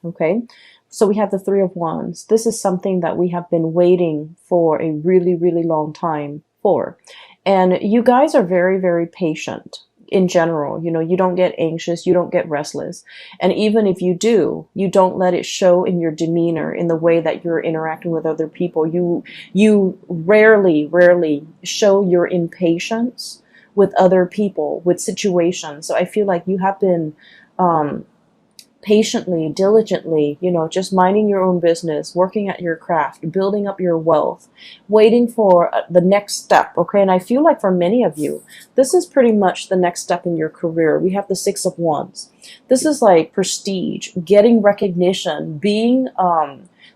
Okay, so we have the Three of Wands. This is something that we have been waiting for a really, really long time for. And you guys are very, very patient in general. You know, you don't get anxious, you don't get restless. And even if you do, you don't let it show in your demeanor, in the way that you're interacting with other people. You rarely show your impatience with other people, with situations. So I feel like you have been patiently, diligently, you know, just minding your own business, working at your craft, building up your wealth, waiting for the next step. Okay. And I feel like for many of you, this is pretty much the next step in your career. We have the Six of Wands. This is like prestige, getting recognition, being,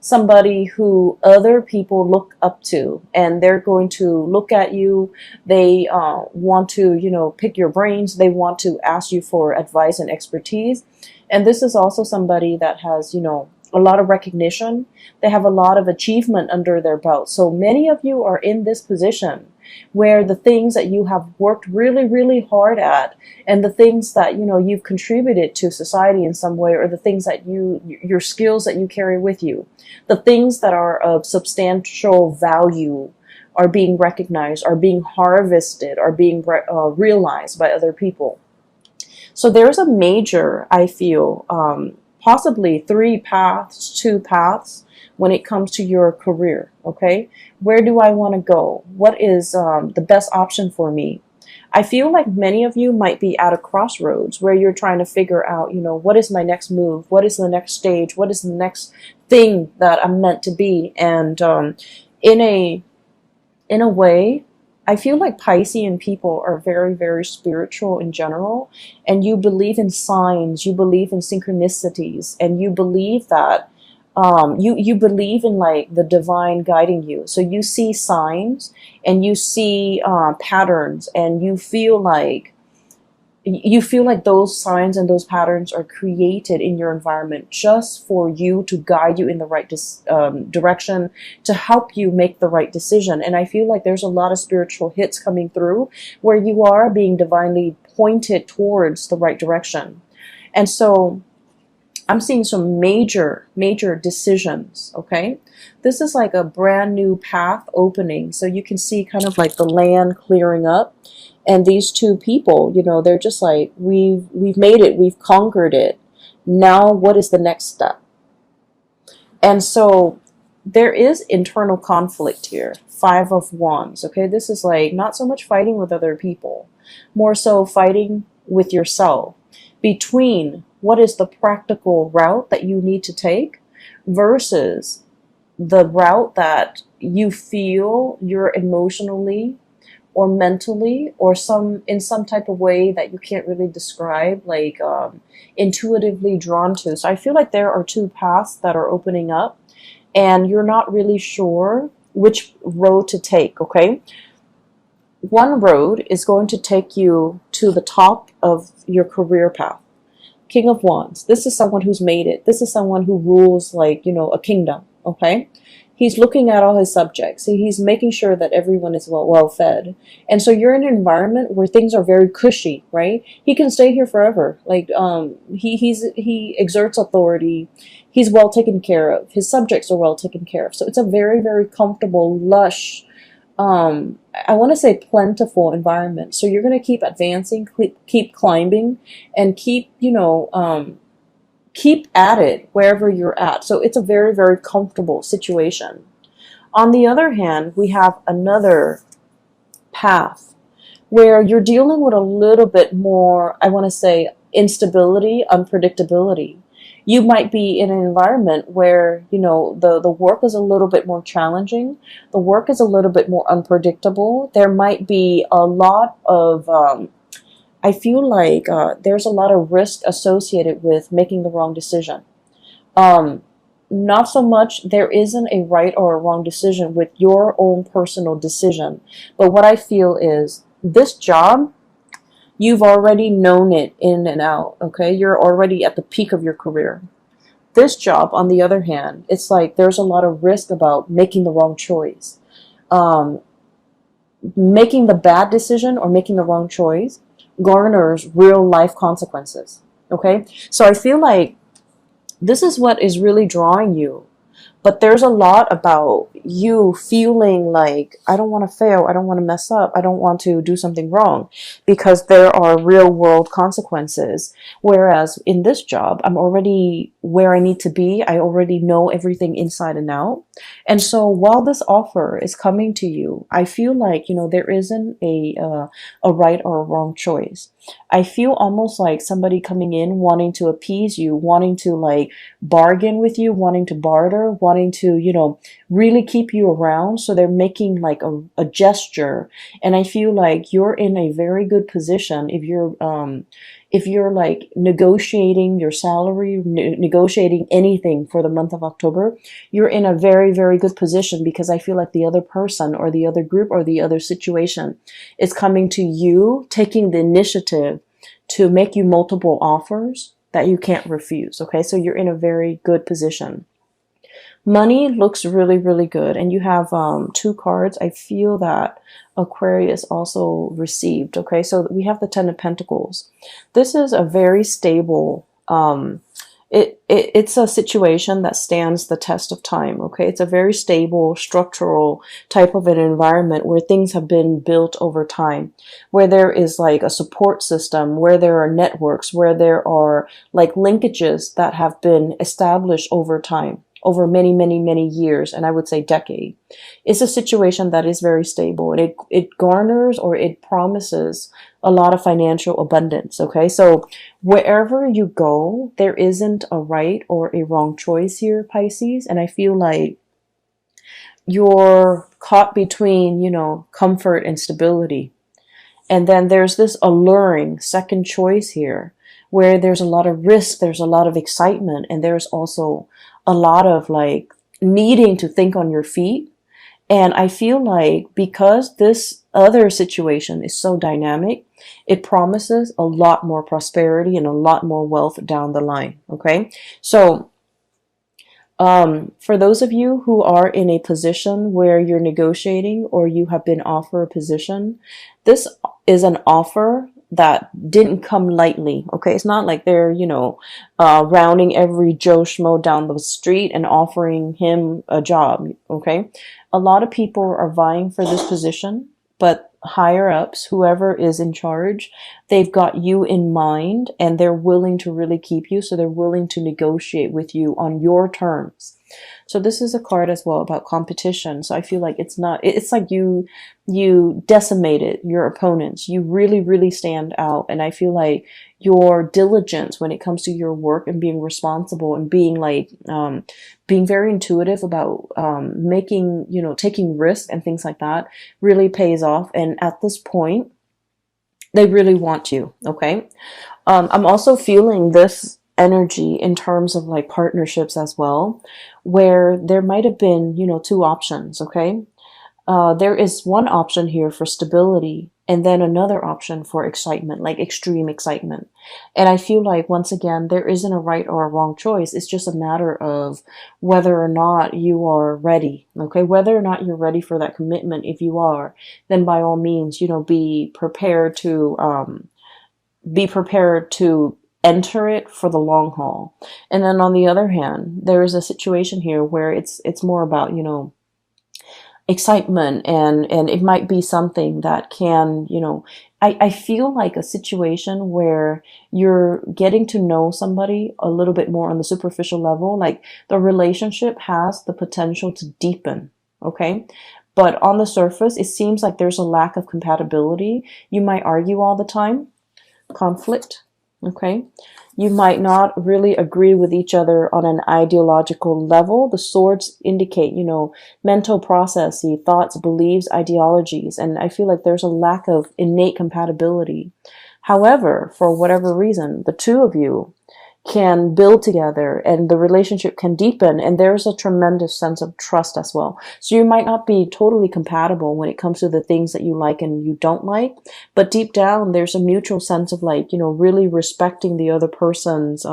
somebody who other people look up to, and they're going to look at you. They want to, you know, pick your brains. They want to ask you for advice and expertise. And this is also somebody that has, you know, a lot of recognition. They have a lot of achievement under their belt. So many of you are in this position where the things that you have worked really, really hard at, and the things that, you know, you've contributed to society in some way, or the things that your skills that you carry with you, the things that are of substantial value are being recognized, are being harvested, are being realized by other people. So there's a major, I feel, possibly 3 paths, 2 paths when it comes to your career. Okay, where do I want to go? What is the best option for me? I feel like many of you might be at a crossroads where you're trying to figure out, you know, what is my next move? What is the next stage? What is the next thing that I'm meant to be? And in a way, I feel like Piscean people are very, very spiritual in general, and you believe in signs, you believe in synchronicities, and you believe that you believe in like the divine guiding you. So you see signs and you see patterns, and you feel like those signs and those patterns are created in your environment just for you, to guide you in the right direction, to help you make the right decision. And I feel like there's a lot of spiritual hits coming through where you are being divinely pointed towards the right direction. And so I'm seeing some major, major decisions. Okay, this is like a brand new path opening. So you can see kind of like the land clearing up. And these two people, you know, they're just like, we've made it, we've conquered it. Now, what is the next step? And so there is internal conflict here. 5 of Wands. Okay, this is like not so much fighting with other people, more so fighting with yourself between what is the practical route that you need to take versus the route that you feel you're emotionally or mentally, or in some type of way that you can't really describe, like intuitively drawn to. So I feel like there are 2 paths that are opening up, and you're not really sure which road to take. Okay, one road is going to take you to the top of your career path. King of Wands. This is someone who's made it. This is someone who rules, like, you know, a kingdom. Okay, he's looking at all his subjects. He's making sure that everyone is well fed. And so you're in an environment where things are very cushy, right? He can stay here forever. Like he exerts authority. He's well taken care of. His subjects are well taken care of. So it's a very, very comfortable, lush, I want to say plentiful environment. So you're going to keep advancing, keep climbing, and keep, you know, keep at it wherever you're at. So it's a very, very comfortable situation. On the other hand, we have another path where you're dealing with a little bit more, I want to say, instability, unpredictability. You might be in an environment where, you know, the work is a little bit more challenging. The work is a little bit more unpredictable. There might be a lot of, I feel like there's a lot of risk associated with making the wrong decision. Not so much there isn't a right or a wrong decision with your own personal decision. But what I feel is this job, you've already known it in and out, okay? You're already at the peak of your career. This job, on the other hand, it's like there's a lot of risk about making the wrong choice. Making the bad decision or making the wrong choice garners real life consequences, okay? So I feel like this is what is really drawing you. But there's a lot about you feeling like, I don't want to fail, I don't want to mess up, I don't want to do something wrong, because there are real world consequences. Whereas in this job, I'm already where I need to be. I already know everything inside and out. And so while this offer is coming to you, I feel like, there isn't a right or a wrong choice. I feel almost like somebody coming in wanting to appease you, wanting to like bargain with you, wanting to barter, wanting to, really keep you around. So they're making like a gesture. And I feel like you're in a very good position if you're like negotiating your salary, negotiating anything for the month of October, you're in a very, very good position, because I feel like the other person or the other group or the other situation is coming to you, taking the initiative to make you multiple offers that you can't refuse. Okay, so you're in a very good position. Money looks really, really good. And you have two cards. I feel that Aquarius also received. Okay, so we have the Ten of Pentacles. This is a very stable, it's a situation that stands the test of time. Okay, it's a very stable, structural type of an environment where things have been built over time, where there is like a support system, where there are networks, where there are like linkages that have been established over time, over many, many, many years, and I would say decade. It's a situation that is very stable, and it garners, or it promises, a lot of financial abundance. Okay, so wherever you go, there isn't a right or a wrong choice here, Pisces, and I feel like you're caught between, comfort and stability. And then there's this alluring second choice here, where there's a lot of risk, there's a lot of excitement, and there's also a lot of like needing to think on your feet. And I feel like because this other situation is so dynamic, it promises a lot more prosperity and a lot more wealth down the line. Okay, so for those of you who are in a position where you're negotiating or you have been offered a position, this is an offer that didn't come lightly. Okay, it's not like they're, rounding every Joe Schmo down the street and offering him a job. Okay, a lot of people are vying for this position, but higher ups, whoever is in charge, they've got you in mind and they're willing to really keep you. So they're willing to negotiate with you on your terms. So this is a card as well about competition. So I feel like it's like you decimated your opponents. You really, really stand out. And I feel like your diligence when it comes to your work and being responsible and being like, being very intuitive about, making, taking risks and things like that really pays off. And at this point, they really want you. Okay. I'm also feeling this energy in terms of like partnerships as well, where there might have been, two options. Okay. There is one option here for stability, and then another option for excitement, like extreme excitement. And I feel like, once again, there isn't a right or a wrong choice. It's just a matter of whether or not you are ready. Okay. Whether or not you're ready for that commitment. If you are, then by all means, be prepared to enter it for the long haul. And then on the other hand, there is a situation here where it's more about, excitement, and it might be something that can, I feel like a situation where you're getting to know somebody a little bit more on the superficial level, like the relationship has the potential to deepen. Okay. But on the surface, it seems like there's a lack of compatibility. You might argue all the time, conflict. Okay. You might not really agree with each other on an ideological level. The swords indicate, mental processes, thoughts, beliefs, ideologies. And I feel like there's a lack of innate compatibility. However, for whatever reason, the two of you can build together and the relationship can deepen, and there's a tremendous sense of trust as well. So you might not be totally compatible when it comes to the things that you like and you don't like, but deep down there's a mutual sense of like, really respecting the other person's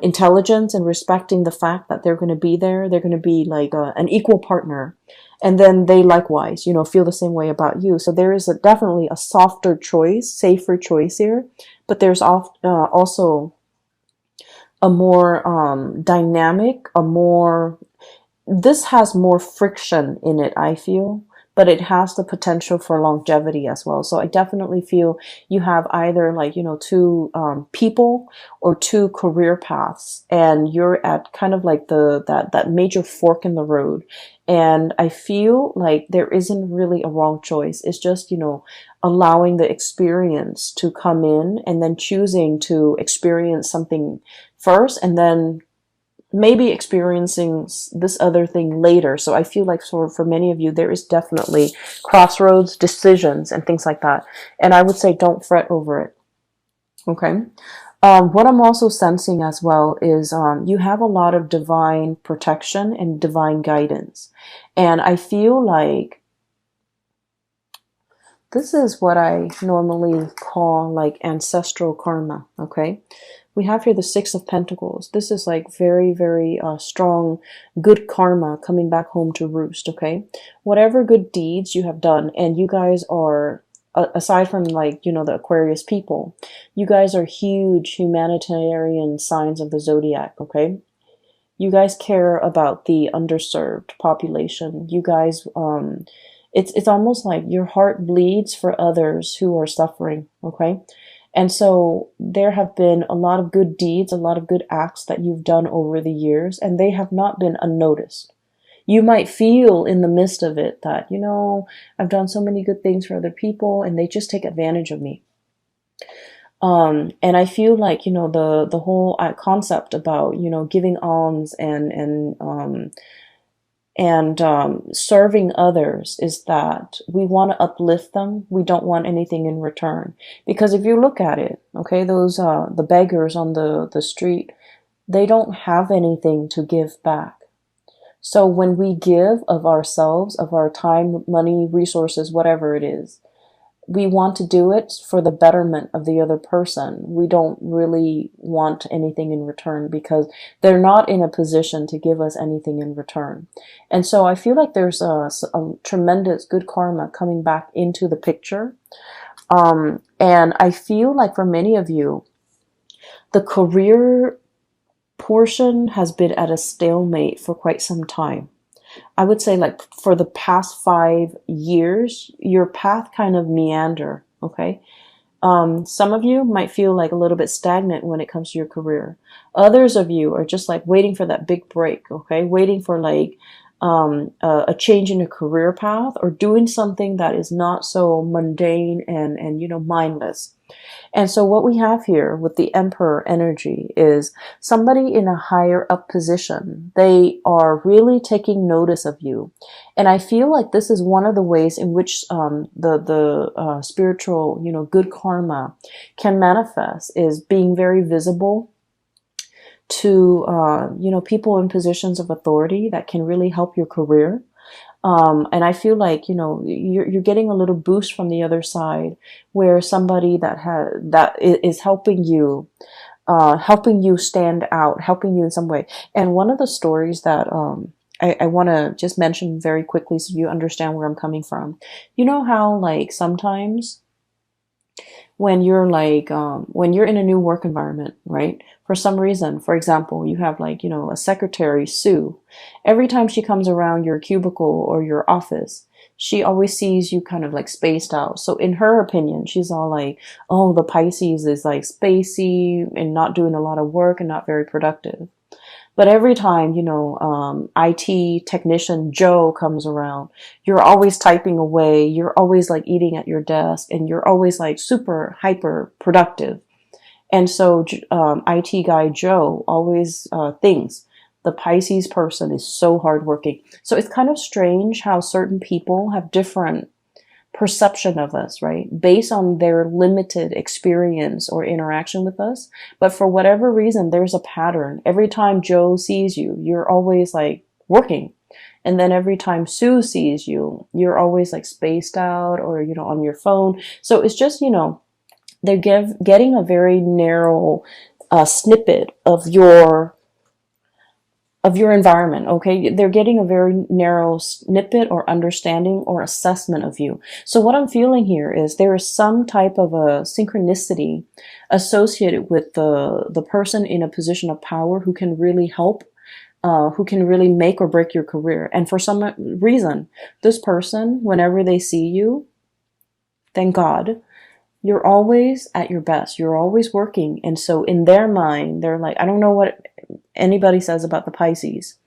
intelligence and respecting the fact that they're going to be there. They're going to be like an equal partner. And then they likewise, feel the same way about you. So there is definitely a softer choice, safer choice here, but there's also a more dynamic, a more, this has more friction in it, I feel, but it has the potential for longevity as well. So I definitely feel you have either like, you know, two people or two career paths, and you're at kind of like that major fork in the road. And I feel like there isn't really a wrong choice. It's just, you know, allowing the experience to come in and then choosing to experience something first and then maybe experiencing this other thing later. So I feel like for many of you, there is definitely crossroads, decisions, and things like that. And I would say don't fret over it. Okay. What I'm also sensing as well is you have a lot of divine protection and divine guidance. And I feel like this is what I normally call like ancestral karma. Okay. We have here the Six of Pentacles. This is like very, very strong, good karma coming back home to roost, okay? Whatever good deeds you have done, and you guys are, aside from like, you know, the Aquarius people, you guys are huge humanitarian signs of the zodiac, okay? You guys care about the underserved population. You guys, it's almost like your heart bleeds for others who are suffering, okay? And so there have been a lot of good deeds, a lot of good acts that you've done over the years, and they have not been unnoticed. You might feel in the midst of it that, you know, I've done so many good things for other people and they just take advantage of me. And I feel like, you know, the whole concept about, you know, giving alms and serving others is that we want to uplift them. We don't want anything in return. Because if you look at it, okay, those the beggars on the street, they don't have anything to give back. So when we give of ourselves, of our time, money, resources, whatever it is, we want to do it for the betterment of the other person. We don't really want anything in return because they're not in a position to give us anything in return. And so I feel like there's a tremendous good karma coming back into the picture. And I feel like for many of you, the career portion has been at a stalemate for quite some time. I would say like for the past 5 years, your path kind of meander, okay? Some of you might feel like a little bit stagnant when it comes to your career. Others of you are just like waiting for that big break, okay? Waiting for like a change in your career path or doing something that is not so mundane and you know, mindless. And so what we have here with the Emperor energy is somebody in a higher up position. They are really taking notice of you. And I feel like this is one of the ways in which the spiritual, you know, good karma can manifest is being very visible to, you know, people in positions of authority that can really help your career. And I feel like, you know, you're getting a little boost from the other side where somebody that is helping you stand out, helping you in some way. And one of the stories that, I want to just mention very quickly so you understand where I'm coming from. You know how like sometimes when you're like when you're in a new work environment, right? For some reason, for example, you have like, you know, a secretary, Sue. Every time she comes around your cubicle or your office, she always sees you kind of like spaced out. So in her opinion, she's all like, oh, the Pisces is like spacey and not doing a lot of work and not very productive. But every time, you know, IT technician Joe comes around, you're always typing away. You're always like eating at your desk and you're always like super hyper productive. And so IT guy Joe always thinks the Pisces person is so hardworking. So it's kind of strange how certain people have different perception of us, right? Based on their limited experience or interaction with us. But for whatever reason, there's a pattern. Every time Joe sees you, you're always like working. And then every time Sue sees you, you're always like spaced out or, you know, on your phone. So it's just, you know, they're getting a very narrow snippet of your of your environment, okay? They're getting a very narrow snippet or understanding or assessment of you. So what I'm feeling here is there is some type of a synchronicity associated with the person in a position of power who can really help, who can really make or break your career. And for some reason, this person, whenever they see you, thank God, you're always at your best. You're always working. And so in their mind, they're like, I don't know what anybody says about the Pisces.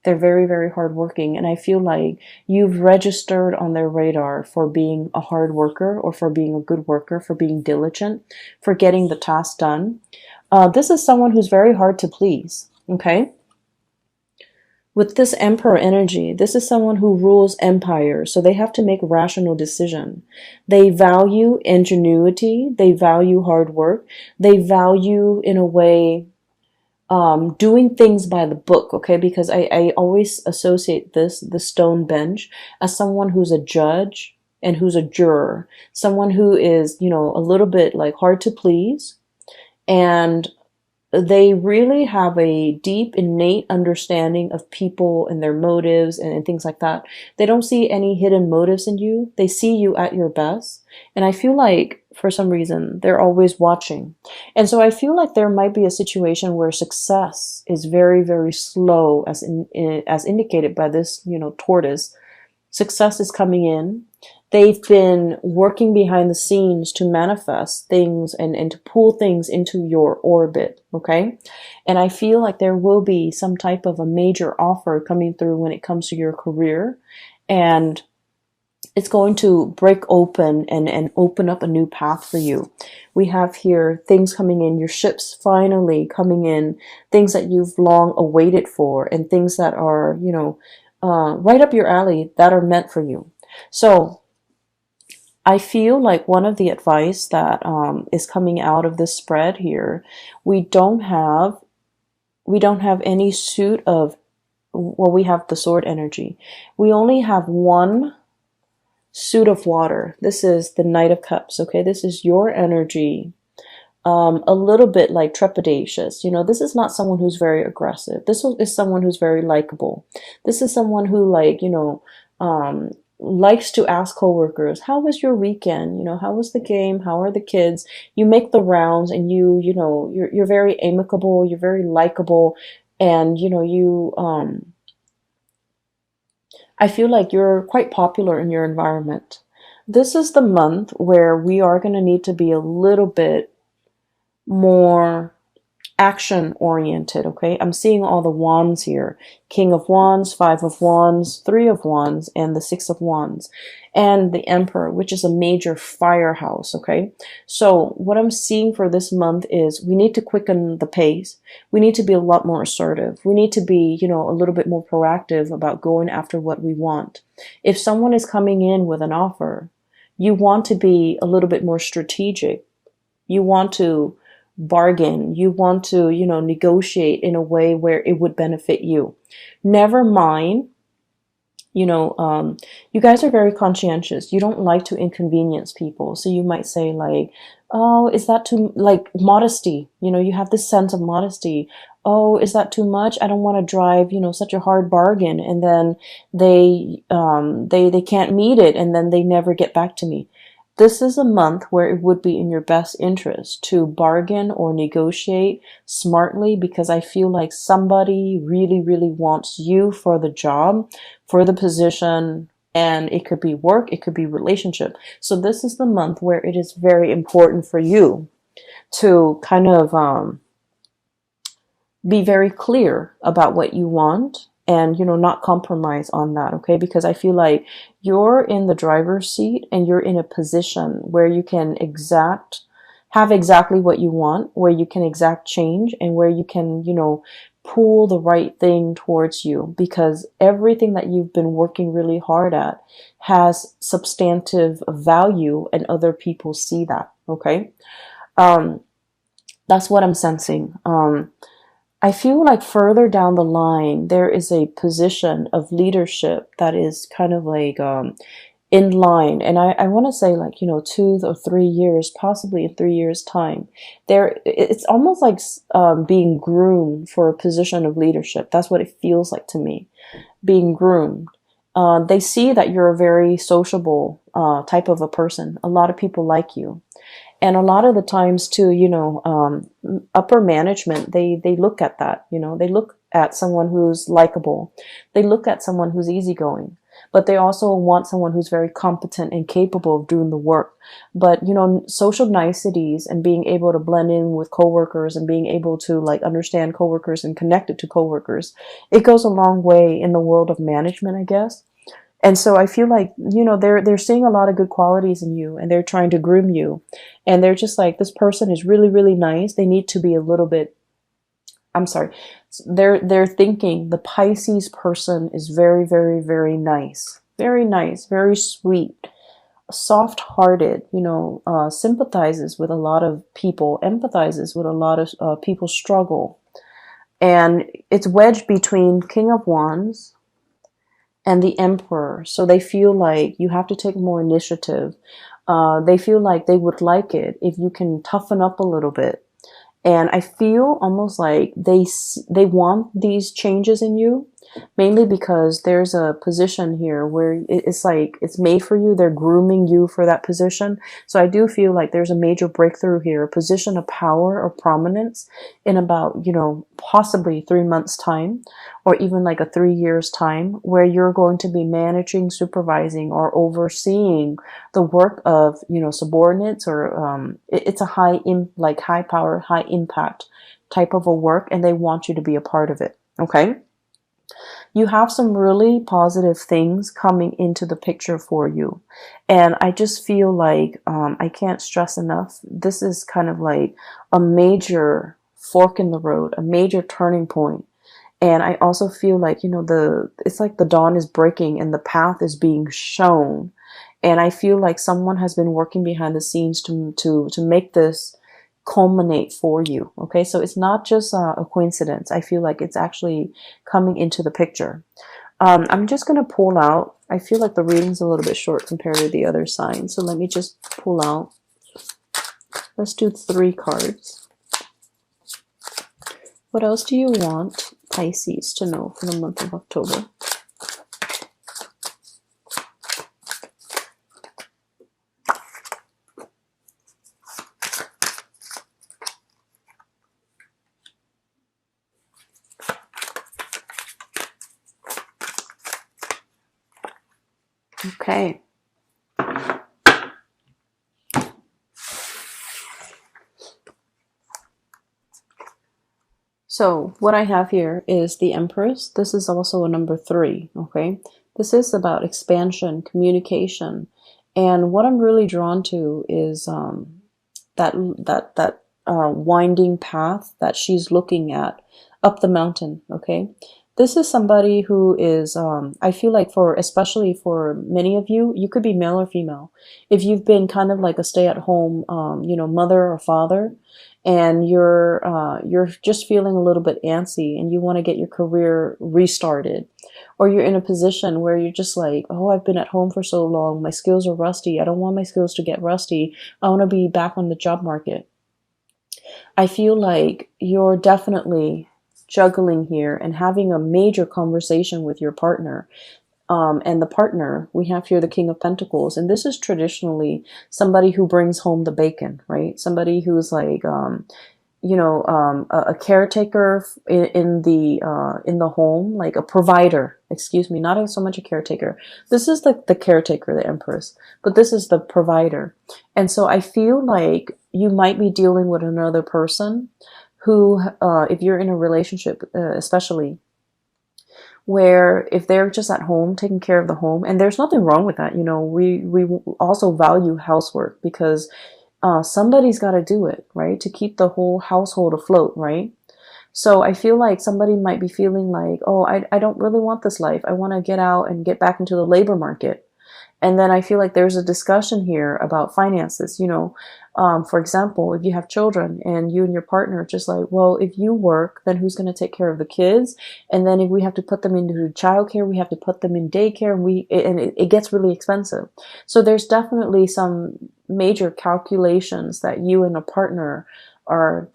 They're very, very hardworking. And I feel like you've registered on their radar for being a hard worker, or for being a good worker, for being diligent, for getting the task done. This is someone who's very hard to please. Okay. With this Emperor energy, this is someone who rules empires, so they have to make rational decision. They value ingenuity, they value hard work, they value, in a way, doing things by the book, okay? Because I always associate the stone bench, as someone who's a judge and who's a juror, someone who is, you know, a little bit like hard to please, and they really have a deep, innate understanding of people and their motives and things like that. They don't see any hidden motives in you. They see you at your best. And I feel like, for some reason, they're always watching. And so I feel like there might be a situation where success is very, very slow, as indicated by this, you know, tortoise. Success is coming in. They've been working behind the scenes to manifest things and to pull things into your orbit, okay? And I feel like there will be some type of a major offer coming through when it comes to your career. And it's going to break open and open up a new path for you. We have here things coming in, your ships finally coming in, things that you've long awaited for, and things that are, you know, right up your alley, that are meant for you. So I feel like one of the advice that is coming out of this spread here, we don't have any suit of, well, we have the sword energy. We only have one suit of water. This is the Knight of Cups, okay? This is your energy. A little bit like trepidatious. You know, this is not someone who's very aggressive. This is someone who's very likable. This is someone who, like, you know, likes to ask coworkers, how was your weekend? You know, how was the game? How are the kids? You make the rounds, and you know, you're very amicable, you're very likable, and you know, I feel like you're quite popular in your environment. This is the month where we are going to need to be a little bit more action oriented, okay? I'm seeing all the wands here. King of Wands, Five of Wands, Three of Wands, and the Six of Wands. And the Emperor, which is a major firehouse, okay? So what I'm seeing for this month is we need to quicken the pace. We need to be a lot more assertive. We need to be, you know, a little bit more proactive about going after what we want. If someone is coming in with an offer, you want to be a little bit more strategic. You want to bargain. You want to, you know, negotiate in a way where it would benefit you. Never mind, you know, you guys are very conscientious. You don't like to inconvenience people. So you might say like, oh, is that too, like, modesty? You know, you have this sense of modesty. Oh, is that too much? I don't want to drive, you know, such a hard bargain. And then they can't meet it, and then they never get back to me. This is a month where it would be in your best interest to bargain or negotiate smartly, because I feel like somebody really, really wants you for the job, for the position, and it could be work, it could be relationship. So this is the month where it is very important for you to kind of be very clear about what you want, and, you know, not compromise on that, okay? Because I feel like you're in the driver's seat, and you're in a position where you can have exactly what you want, where you can exact change, and where you can, you know, pull the right thing towards you, because everything that you've been working really hard at has substantive value, and other people see that, okay? That's what I'm sensing. I feel like further down the line, there is a position of leadership that is kind of like, in line. And I want to say like, 2 or 3 years, possibly in 3 years time, it's almost like being groomed for a position of leadership. That's what it feels like to me, being groomed. They see that you're a very sociable type of a person. A lot of people like you. And a lot of the times too, upper management, they look at that, they look at someone who's likable. They look at someone who's easygoing, but they also want someone who's very competent and capable of doing the work. But, social niceties and being able to blend in with coworkers and being able to like understand coworkers and connect it to coworkers, it goes a long way in the world of management, I guess. And so I feel like, they're seeing a lot of good qualities in you and they're trying to groom you. And they're just like, this person is really, really nice. They need to be a little bit, I'm sorry. They're thinking the Pisces person is very, very, very nice, very sweet, soft-hearted, sympathizes with a lot of people, empathizes with a lot of people's struggle. And it's wedged between King of Wands and the Emperor. So they feel like you have to take more initiative. They feel like they would like it if you can toughen up a little bit. And I feel almost like they want these changes in you, mainly because there's a position here where it's like it's made for you. They're grooming you for that position. So I do feel like there's a major breakthrough here, a position of power or prominence in about, possibly 3 months time, or even like a 3 years time, where you're going to be managing, supervising, or overseeing the work of, subordinates, or it's a high power, high impact type of a work, and they want you to be a part of it. Okay. You have some really positive things coming into the picture for you. And I just feel like, I can't stress enough, this is kind of like a major fork in the road, a major turning point. And I also feel like, it's like the dawn is breaking and the path is being shown. And I feel like someone has been working behind the scenes to make this culminate for you. Okay, so it's not just a coincidence. I feel like it's actually coming into the picture. I'm just going to pull out. I feel like the reading's a little bit short compared to the other signs. So let me just pull out. Let's do 3 cards. What else do you want Pisces to know for the month of October? Okay. So what I have here is the Empress. This is also a number 3. Okay. This is about expansion, communication. And what I'm really drawn to is that winding path that she's looking at up the mountain. Okay. This is somebody who is, I feel like especially for many of you, you could be male or female. If you've been kind of like a stay-at-home, mother or father, and you're just feeling a little bit antsy and you want to get your career restarted, or you're in a position where you're just like, oh, I've been at home for so long, my skills are rusty, I don't want my skills to get rusty, I want to be back on the job market. I feel like you're definitely juggling here and having a major conversation with your partner. And the partner, we have here the King of Pentacles, and this is traditionally somebody who brings home the bacon, right? Somebody who's like, a caretaker in the home, like a provider. Excuse me, not so much a caretaker. This is the caretaker, the Empress, but this is the provider. And so I feel like you might be dealing with another person who, if you're in a relationship, especially, where if they're just at home taking care of the home, and there's nothing wrong with that, we also value housework because somebody's got to do it, right, to keep the whole household afloat, right? So I feel like somebody might be feeling like, oh, I don't really want this life. I want to get out and get back into the labor market. And then I feel like there's a discussion here about finances. For example, if you have children and you and your partner are just like, well, if you work, then who's going to take care of the kids? And then if we have to put them into childcare, we have to put them in daycare, and it gets really expensive. So there's definitely some major calculations that you and a partner are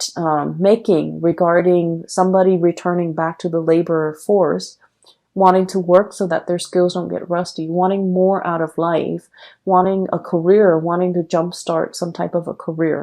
making regarding somebody returning back to the labor force, wanting to work so that their skills don't get rusty, wanting more out of life, wanting a career, wanting to jumpstart some type of a career.